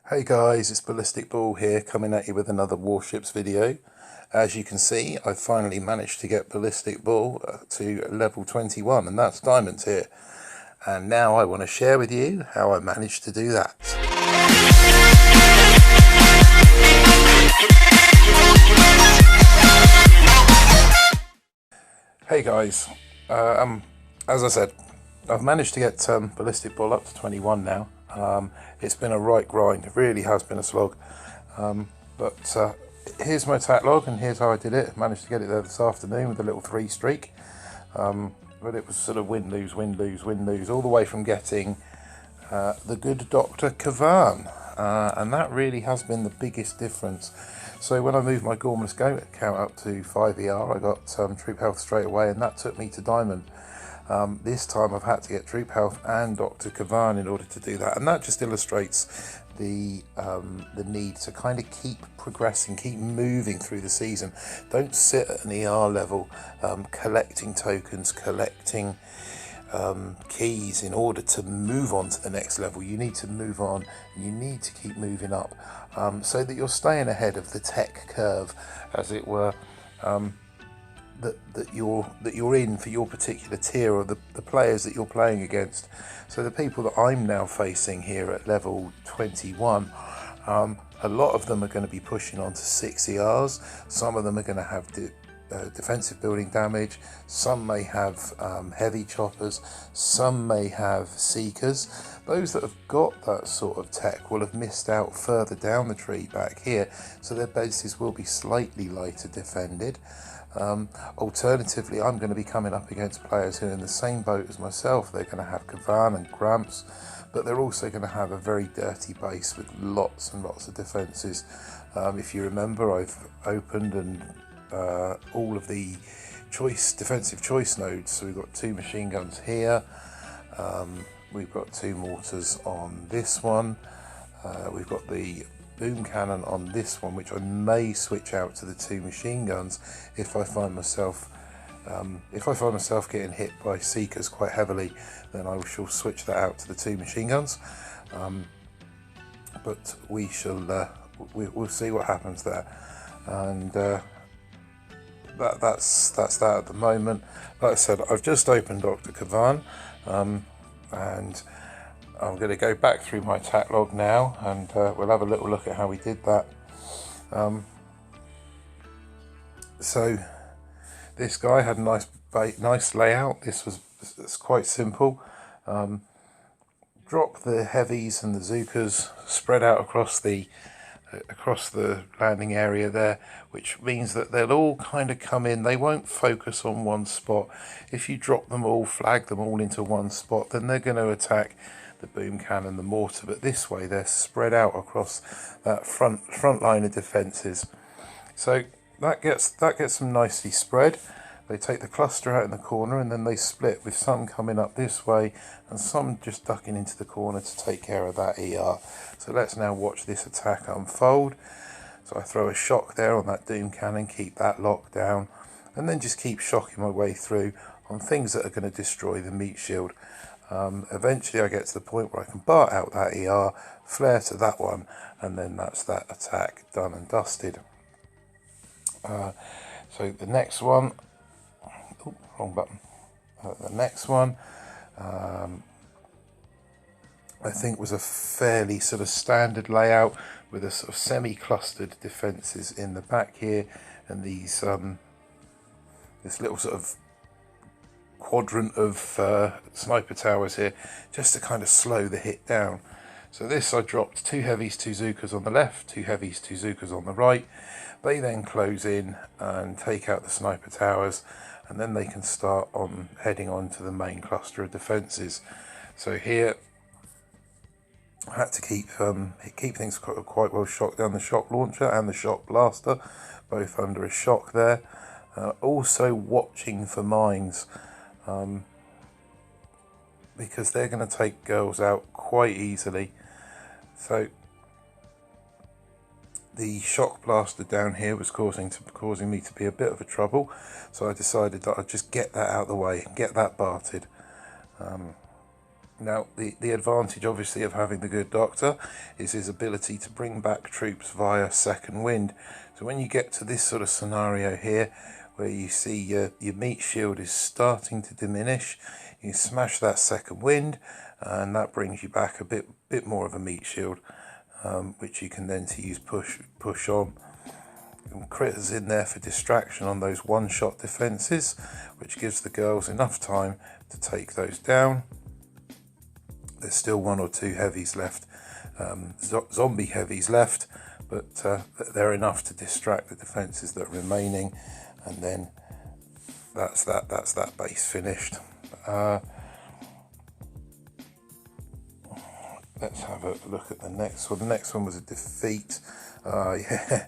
Hey guys, it's Ballistic Ball here, coming at you with another Warships video. As you can see, I finally managed to get Ballistic Ball to level 21, and that's diamonds here. And now I want to share with you how I managed to do that. Hey guys, as I said, I've managed to get Ballistic Ball up to 21 now. It's been a right grind, it really has been a slog. But here's my attack log, and here's how I did it. I managed to get it there this afternoon with a little 3 streak. But it was sort of win, lose, win, lose, win, lose, all the way from getting the good Dr. Kavan. And that really has been the biggest difference. So when I moved my Gormless Goat account up to 5 ER, I got troop health straight away, and that took me to diamond. This time I've had to get troop health and Dr. Kavan in order to do that, and that just illustrates the need to kind of keep progressing, keep moving through the season. Don't sit at an ER level collecting tokens, collecting keys in order to move on to the next level. You need to move on, you need to keep moving up, so that you're staying ahead of the tech curve, as it were, that you're in for your particular tier, or the players that you're playing against. So the people that I'm now facing here at level 21, a lot of them are going to be pushing on to 6 ERs. Some of them are going to have defensive building damage, some may have heavy choppers, some may have seekers. Those that have got that sort of tech will have missed out further down the tree back here, so their bases will be slightly lighter defended. Alternatively, I'm going to be coming up against players who are in the same boat as myself. They're going to have Kavan and Gramps, but they're also going to have a very dirty base with lots and lots of defences. If you remember, I've opened and all of the defensive choice nodes. So we've got 2 machine guns here, we've got 2 mortars on this one, we've got the boom cannon on this one, which I may switch out to the 2 machine guns if I find myself getting hit by seekers quite heavily. Then I shall switch that out to the 2 machine guns, but we shall we'll see what happens there. And that's that at the moment. Like I said, I've just opened Dr. Kavan, and I'm going to go back through my attack log now, and we'll have a little look at how we did that. So this guy had a nice layout. It's quite simple. Drop the heavies and the Zookas spread out across the landing area there, which means that they'll all kind of come in. They won't focus on one spot. If you drop them all, flag them all into one spot, then they're going to attack the boom cannon, the mortar. But this way they're spread out across that front line of defences. So that gets them nicely spread. They take the cluster out in the corner, and then they split, with some coming up this way and some just ducking into the corner to take care of that ER. So let's now watch this attack unfold. So I throw a shock there on that doom cannon, keep that locked down, and then just keep shocking my way through on things that are going to destroy the meat shield. Eventually I get to the point where I can bar out that ER, flare to that one, and then that's that attack done and dusted. So the next one, wrong button. The next one, I think, was a fairly sort of standard layout with a sort of semi-clustered defences in the back here, and these this little sort of quadrant of sniper towers here, just to kind of slow the hit down. So this, I dropped 2 heavies, 2 Zookas on the left, 2 heavies, 2 Zookas on the right. They then close in and take out the sniper towers, and then they can start on heading on to the main cluster of defences. So here I had to keep things quite well shocked down. The shock launcher and the shock blaster, both under a shock there. Also watching for mines, because they're going to take girls out quite easily. So the shock blaster down here was causing me to be a bit of a trouble, so I decided that I'd just get that out of the way and get that barted. Now, the advantage, obviously, of having the good doctor is his ability to bring back troops via second wind. So when you get to this sort of scenario here, where you see your meat shield is starting to diminish, you smash that second wind, and that brings you back a bit more of a meat shield, which you can then use push on. And critters in there for distraction on those one-shot defences, which gives the girls enough time to take those down. There's still one or two heavies left, zombie heavies left, but they're enough to distract the defences that are remaining, and then that's that base finished. Let's have a look at the next one. The next one was a defeat. Yeah,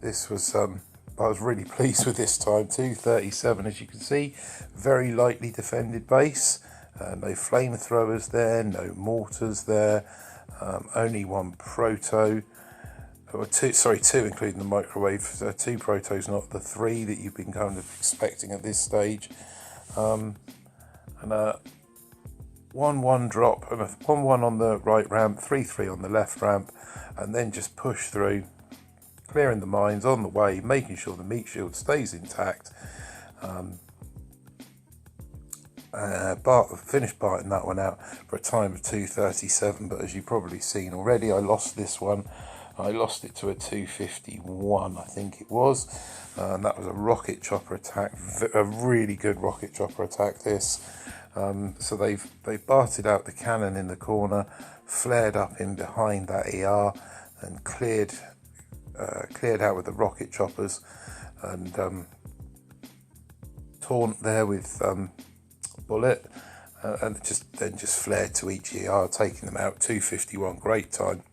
this was I was really pleased with this time. 237, as you can see, very lightly defended base. No flamethrowers there, no mortars there, only one proto, or two including the microwave, so 2 protos, not the 3 that you've been kind of expecting at this stage. And a 1-1 drop, and a 1-1 on the right ramp, 3-3 on the left ramp, and then just push through, clearing the mines on the way, making sure the meat shield stays intact. Finished biting that one out for a time of 237, but as you've probably seen already, I lost this one. I lost it to a 251, I think it was, and that was a rocket chopper attack, a really good rocket chopper attack this. So they've barted out the cannon in the corner, flared up in behind that ER, and cleared out with the rocket choppers, and taunt there with bullet, and then just flared to each ER, taking them out. 251, great time.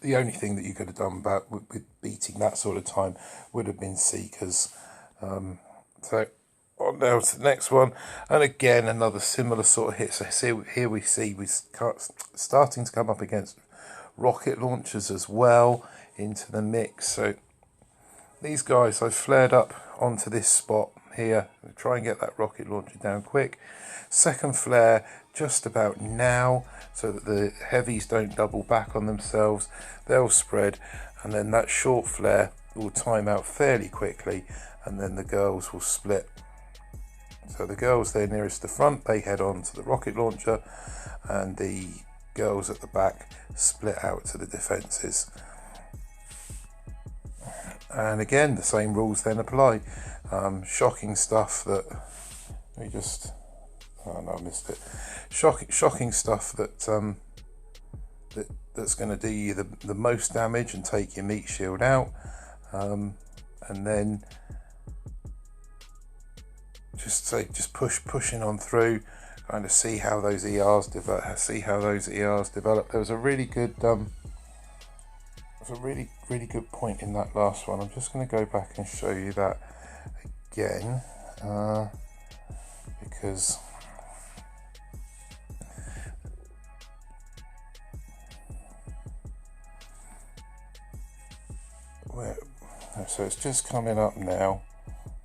The only thing that you could have done with beating that sort of time would have been seekers. So on now to the next one, and again another similar sort of hit. So here we see we're starting to come up against rocket launchers as well into the mix. So these guys, I've flared up onto this spot here, try and get that rocket launcher down quick. Second flare just about now, so that the heavies don't double back on themselves. They'll spread, and then that short flare will time out fairly quickly, and then the girls will split. So the girls there nearest the front, they head on to the rocket launcher, and the girls at the back split out to the defences. And again, the same rules then apply. Shocking stuff that we just, oh no, I missed it. Shocking stuff that's going to do you the most damage and take your meat shield out, and then just pushing on through, kind of see how those ERs develop. There was a really good really good point in that last one. I'm just going to go back and show you that again, because so it's just coming up now.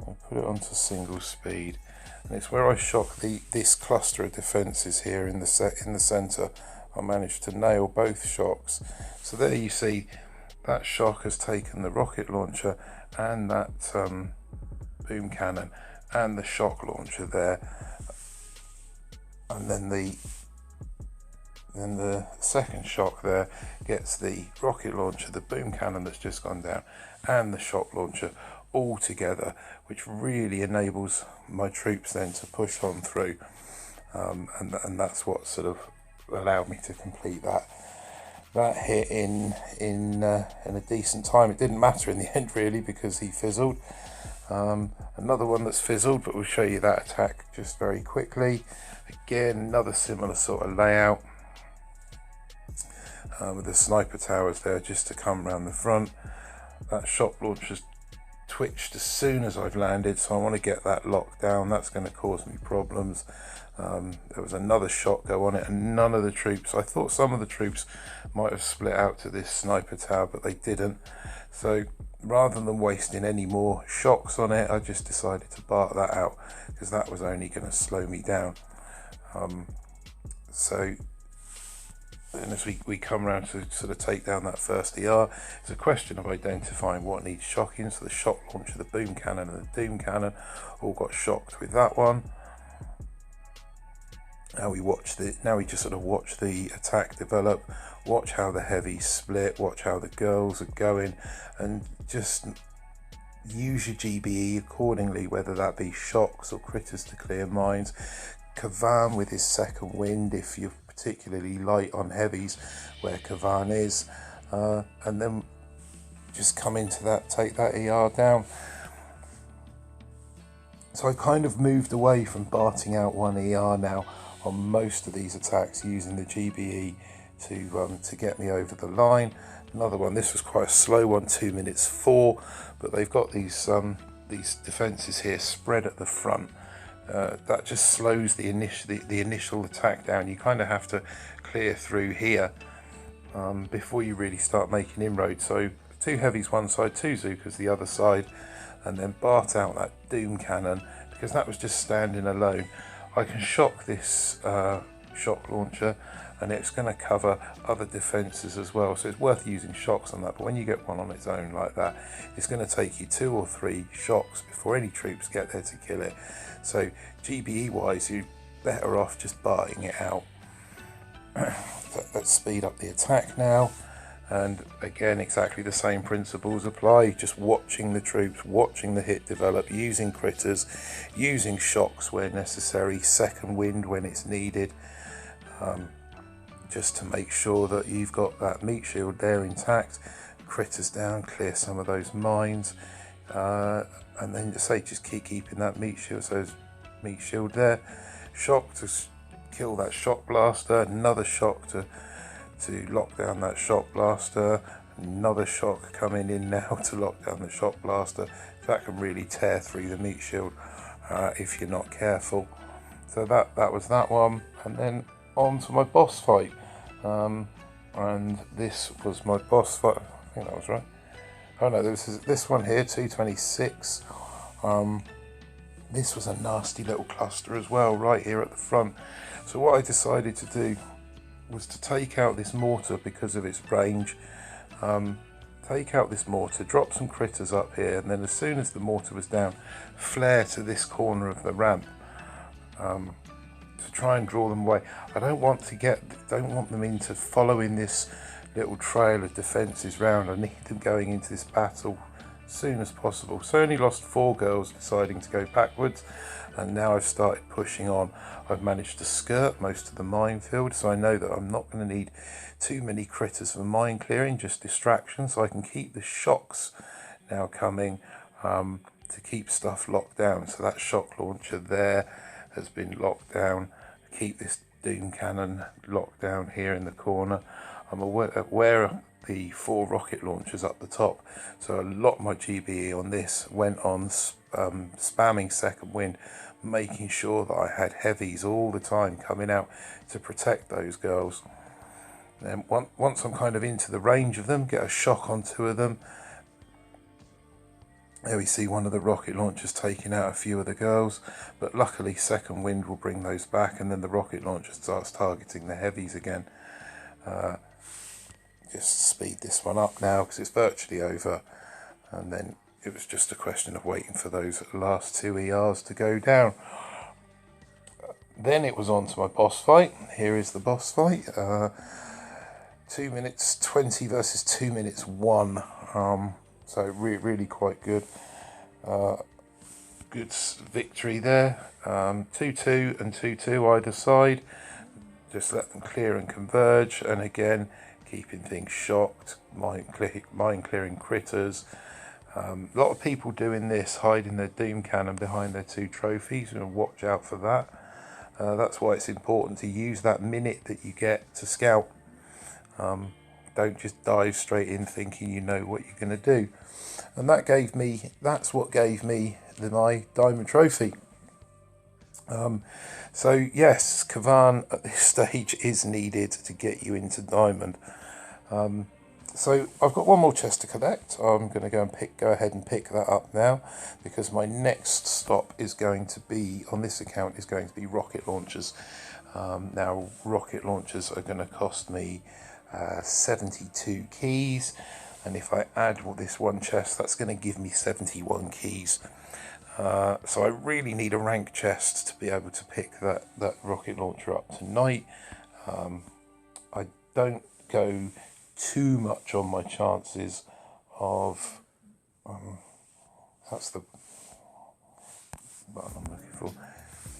I'll put it onto single speed, and it's where I shock this cluster of defences here in the centre. I managed to nail both shocks. So there you see that shock has taken the rocket launcher and that boom cannon and the shock launcher there, and then the second shock there gets the rocket launcher, the boom cannon that's just gone down, and the shock launcher all together, which really enables my troops then to push on through, and that's what sort of allowed me to complete that hit in a decent time. It didn't matter in the end really, because he fizzled. Another one that's fizzled, but we'll show you that attack just very quickly. Again, another similar sort of layout, with the sniper towers there just to come around the front. That shock launcher's twitched as soon as I've landed, so I want to get that locked down. That's going to cause me problems. There was another shot go on it, and none of the troops, I thought some of the troops might have split out to this sniper tower, but they didn't. So rather than wasting any more shocks on it, I just decided to bark that out, because that was only going to slow me down. So then as we come around to sort of take down that first ER, it's a question of identifying what needs shocking. So the shock launcher, the boom cannon and the doom cannon all got shocked with that one. Now we just sort of watch the attack develop, watch how the heavies split, watch how the girls are going, and just use your GBE accordingly, whether that be shocks or critters to clear mines. Kavan with his second wind if you're particularly light on heavies, where Kavan is, and then just come into that, take that ER down. So I kind of moved away from barting out one ER now on most of these attacks, using the GBE to get me over the line. Another one, this was quite a slow one, 2 minutes 4, but they've got these defences here spread at the front. That just slows the initial attack down. You kind of have to clear through here before you really start making inroads. So 2 heavies one side, 2 Zookas the other side, and then bart out that doom cannon, because that was just standing alone. I can shock this shock launcher, and it's going to cover other defences as well, so it's worth using shocks on that. But when you get one on its own like that, it's going to take you 2 or 3 shocks before any troops get there to kill it. So GBE wise, you're better off just barting it out. Let's speed up the attack now, and again exactly the same principles apply, just watching the troops, watching the hit develop, using critters, using shocks where necessary, second wind when it's needed, just to make sure that you've got that meat shield there intact. Critters down, clear some of those mines, and then just keep keeping that meat shield, so meat shield there. Shock to kill that shock blaster, another shock to lock down that shock blaster, another shock coming in now to lock down the shock blaster. That can really tear through the meat shield if you're not careful. So that was that one, and then on to my boss fight, and this was my boss fight. I think that was right. Oh no, this one here, 226. This was a nasty little cluster as well, right here at the front. So what I decided to do was to take out this mortar because of its range. Take out this mortar, drop some critters up here, and then as soon as the mortar was down, flare to this corner of the ramp to try and draw them away. I don't want them into following this little trail of defences round. I need them going into this battle as soon as possible. So I only lost 4 girls deciding to go backwards, and now I've started pushing on. I've managed to skirt most of the minefield, so I know that I'm not going to need too many critters for mine clearing, just distractions, so I can keep the shocks now coming to keep stuff locked down. So that shock launcher there has been locked down. Keep this doom cannon locked down here in the corner. I'm aware of the 4 rocket launchers up the top, so a lot of my GBE on this went on spamming second wind, making sure that I had heavies all the time coming out to protect those girls. Then once I'm kind of into the range of them, get a shock on 2 of them. There we see one of the rocket launchers taking out a few of the girls, but luckily second wind will bring those back, and then the rocket launcher starts targeting the heavies again. Just speed this one up now because it's virtually over, and then it was just a question of waiting for those last 2 ERs to go down. Then it was on to my boss fight. Here is the boss fight. 2 minutes 20 versus 2 minutes 1. So really quite good. Good victory there. 2-2 and 2-2 either side. Just let them clear and converge, and again keeping things shocked, mine clearing critters. A lot of people doing this, hiding their doom cannon behind their 2 trophies, and watch out for that. That's why it's important to use that minute that you get to scout. Don't just dive straight in thinking you know what you're going to do. And that's what gave me my diamond trophy. So yes, Kavan at this stage is needed to get you into diamond. So I've got one more chest to collect. I'm going to go ahead and pick that up now, because my next stop is going to be, on this account, is going to be rocket launchers. Now rocket launchers are going to cost me 72 keys, and if I add this one chest, that's going to give me 71 keys. So I really need a rank chest to be able to pick that rocket launcher up tonight. I don't go too much on my chances of that's the button I'm looking for.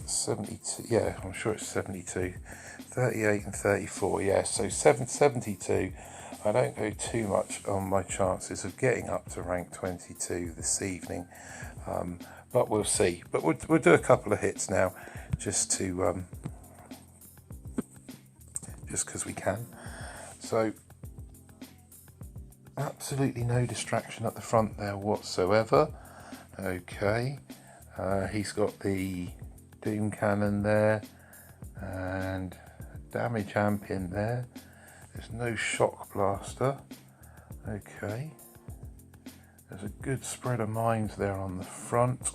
72, yeah, I'm sure it's 72, 38 and 34, yeah, so 72. I don't go too much on my chances of getting up to rank 22 this evening, but we'll see. But we'll do a couple of hits now, just because we can. So absolutely no distraction at the front there whatsoever. Okay, he's got the Doom Cannon there and damage amp in there. There's no shock blaster. Okay, there's a good spread of mines there on the front,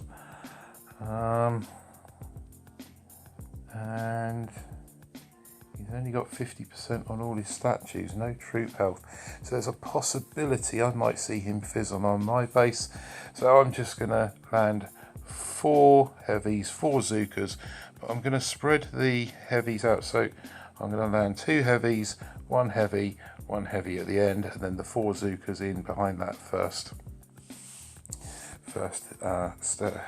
and he's only got 50% on all his statues, no troop health, so there's a possibility I might see him fizzle on my base. So I'm just going to land 4 heavies, 4 Zookas, but I'm going to spread the heavies out. So I'm going to land 2 heavies, 1 heavy, 1 heavy at the end, and then the 4 Zookas in behind that first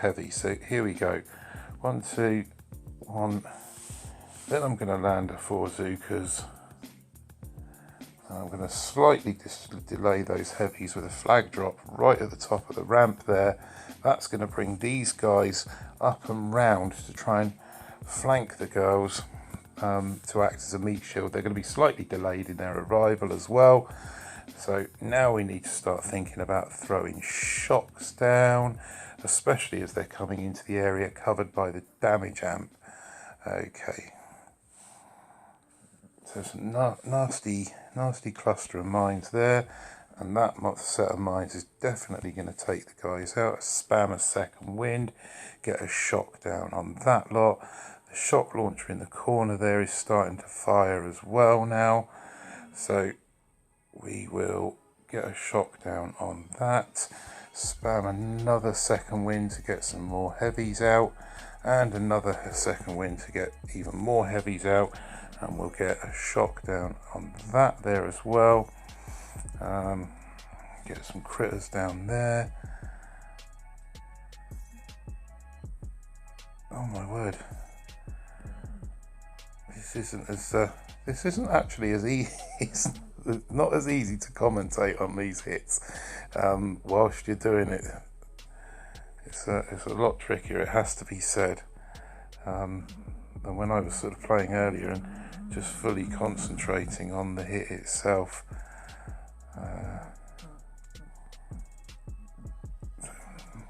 heavy. So here we go, 1, 2, 1. Then I'm going to land 4 Zookas. I'm going to slightly delay those heavies with a flag drop right at the top of the ramp there. That's going to bring these guys up and round to try and flank the girls, to act as a meat shield. They're going to be slightly delayed in their arrival as well. So now we need to start thinking about throwing shocks down, especially as they're coming into the area covered by the damage amp. Okay. So some nasty cluster of mines there, and that set of mines is definitely going to take the guys out. Spam a second wind, get a shock down on that lot. The shock launcher in the corner there is starting to fire as well now, so we will get a shock down on that. Spam another second wind to get some more heavies out, and another second wind to get even more heavies out, and we'll get a shock down on that there as well. Get some critters down there. Oh my word, this isn't actually as easy. It's not as easy to commentate on these hits whilst you're doing it. It's a lot trickier, it has to be said, than when I was sort of playing earlier and just fully concentrating on the hit itself.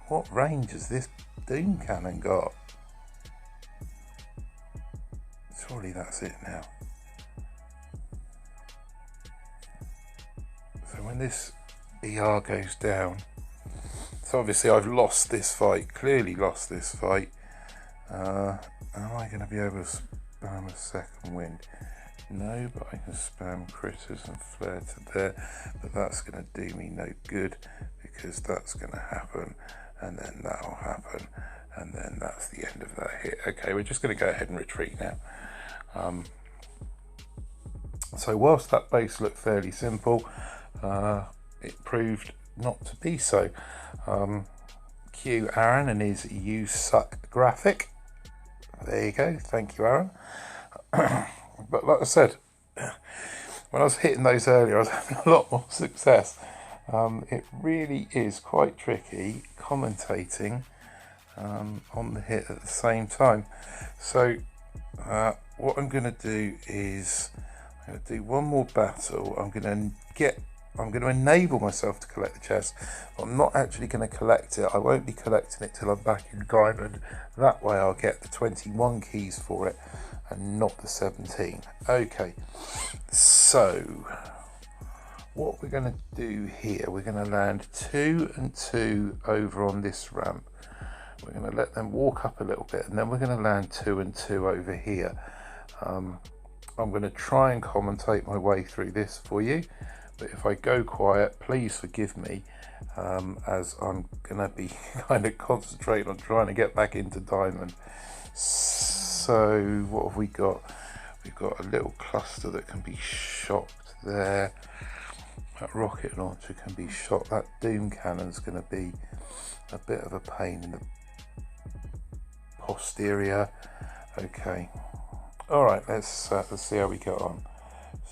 What range has this Doom Cannon got? Surely that's it now. So when this ER goes down, so obviously I've lost this fight, clearly lost this fight. Am I going to be able to spam a second wind? No, but I can spam critters and flare to there, but that's going to do me no good, because that's going to happen, and then that'll happen, and then that's the end of that hit. Okay, we're just going to go ahead and retreat now. So whilst that base looked fairly simple, it proved not to be so. Cue Aaron and his "You Suck" graphic. There you go, thank you, Aaron. But like I said, when I was hitting those earlier, I was having a lot more success. It really is quite tricky commentating on the hit at the same time. So what I'm going to do is I'm going to do one more battle. I'm going to enable myself to collect the chest. I'm not actually going to collect it. I won't be collecting it till I'm back in Diamond. That way I'll get the 21 keys for it and not the 17. Okay, so what we're going to do here, we're going to land 2 and 2 over on this ramp. We're going to let them walk up a little bit, and then we're going to land 2 and 2 over here. I'm going to try and commentate my way through this for you, but if I go quiet, please forgive me, as I'm going to be kind of concentrating on trying to get back into diamond. So what have we got? We've got a little cluster that can be shocked there. That rocket launcher can be shot. That doom cannon's going to be a bit of a pain in the posterior. Okay, all right, let's see how we get on.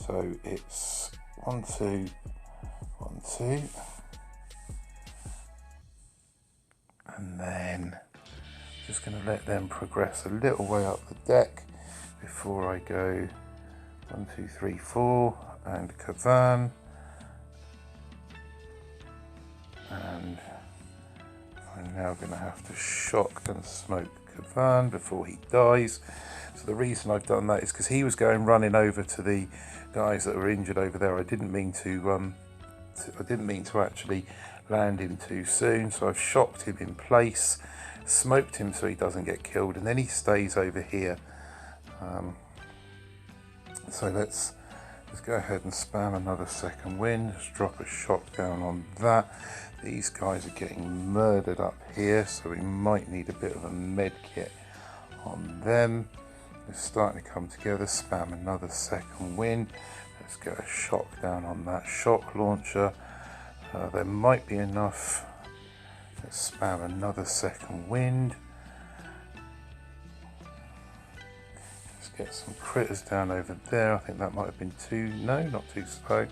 So it's 1 2 1 2, and then just going to let them progress a little way up the deck before I go 1 2 3 4 and Kavan. And I'm now going to have to shock and smoke Kavan before he dies. So the reason I've done that is because he was going running over to the guys that were injured over there. I didn't mean to actually land him too soon, so I've shocked him in place, smoked him so he doesn't get killed, and then he stays over here. So let's go ahead and spam another second wind. Just drop a shock down on that. These guys are getting murdered up here, so we might need a bit of a med kit on them. They're starting to come together. Spam another second wind. Let's get a shock down on that shock launcher. There might be enough. Let's spam another second wind. Let's get some critters down over there. I think that might have been too, no, not too slow.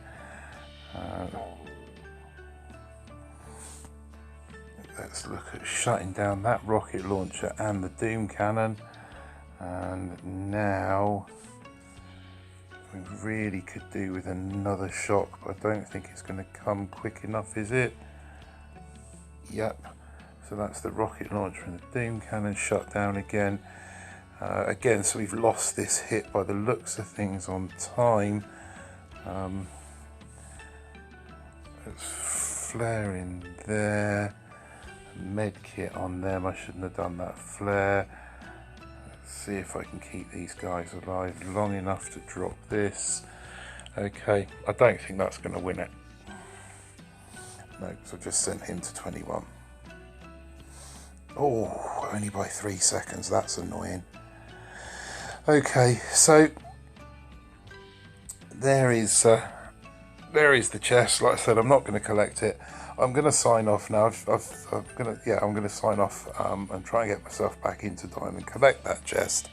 Let's look at shutting down that rocket launcher and the doom cannon. And now we really could do with another shock, but I don't think it's going to come quick enough, is it? Yep. So that's the rocket launcher and the doom cannon shut down again. Again, so we've lost this hit by the looks of things on time. Let's flare in there. Med kit on them. I shouldn't have done that flare. Let's see if I can keep these guys alive long enough to drop this. Okay, I don't think that's going to win it. No, so I just sent him to 21. Oh, only by 3 seconds. That's annoying. Okay, so there is the chest. Like I said, I'm not going to collect it. I'm going to sign off now. I'm going to sign off and try and get myself back into diamond, collect that chest.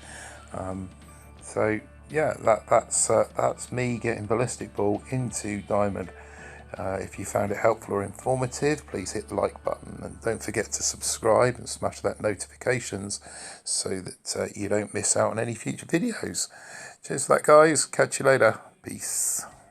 So yeah, that's me getting ballistic ball into diamond. If you found it helpful or informative, please hit the like button and don't forget to subscribe and smash that notifications so that you don't miss out on any future videos. Cheers for that, guys. Catch you later. Peace.